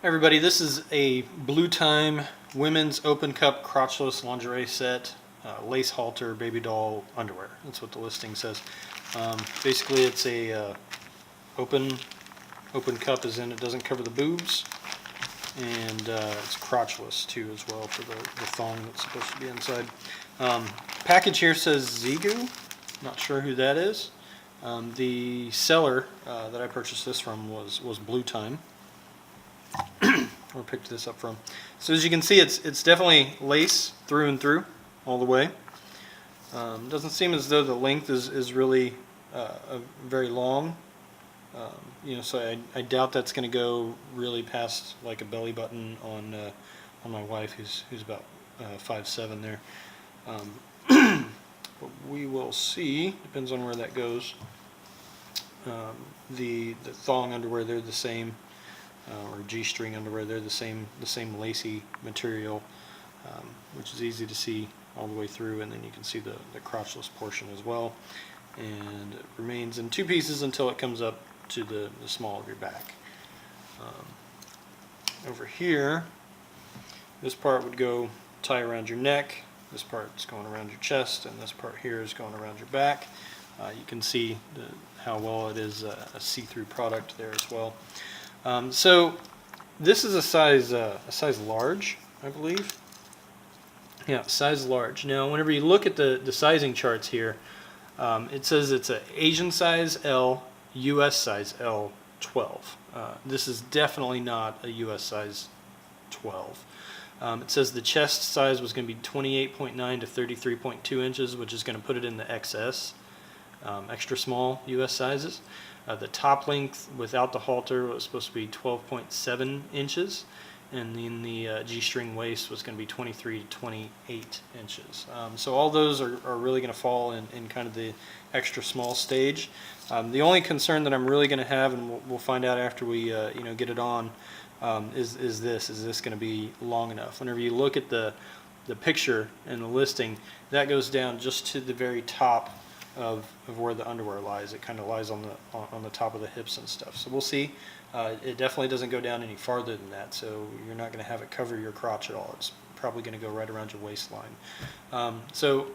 Everybody, this is a Bluetime women's open cup crotchless lingerie set, lace halter, Babydoll underwear. That's what the listing says. Basically, it's a open cup, as in it doesn't cover the boobs, and it's crotchless too as well for the thong that's supposed to be inside. Package here says Zigu. Not sure who that is. The seller that I purchased this from was Bluetime. Or picked this up from. So as you can see, it's definitely lace through and through, all the way. Doesn't seem as though the length is really very long. So I doubt that's going to go really past like a belly button on my wife, who's about 5'7" there. But we will see. Depends on where that goes. The thong underwear, they're the same. Or G-string underwear, they're the same lacy material, which is easy to see all the way through, and then you can see the crotchless portion as well. And it remains in two pieces until it comes up to the small of your back. Over here, this part would go tie around your neck, this part's going around your chest, and this part here is going around your back. You can see how well it is a see-through product there as well. So this is a size large, I believe. Yeah, size large. Now, whenever you look at the sizing charts here, it says it's an Asian size L, US size L 12. This is definitely not a US size 12. It says the chest size was going to be 28.9 to 33.2 inches, which is going to put it in the XS, extra small US sizes. The top length without the halter was supposed to be 12.7 inches, and then the G-string waist was going to be 23 to 28 inches. So all those are really going to fall in kind of the extra small stage. The only concern that I'm really going to have, and we'll find out after we get it on, is this going to be long enough? Whenever you look at the picture and the listing, that goes down just to the very top of where the underwear lies. It kind of lies on the top of the hips and stuff. So we'll see. It definitely doesn't go down any farther than that, so you're not going to have it cover your crotch at all. It's probably going to go right around your waistline. So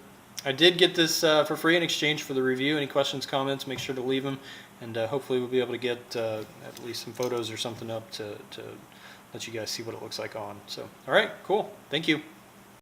I did get this for free in exchange for the review. Any questions, comments, make sure to leave them, and hopefully we'll be able to get at least some photos or something up to let you guys see what it looks like on. So, all right, cool. Thank you.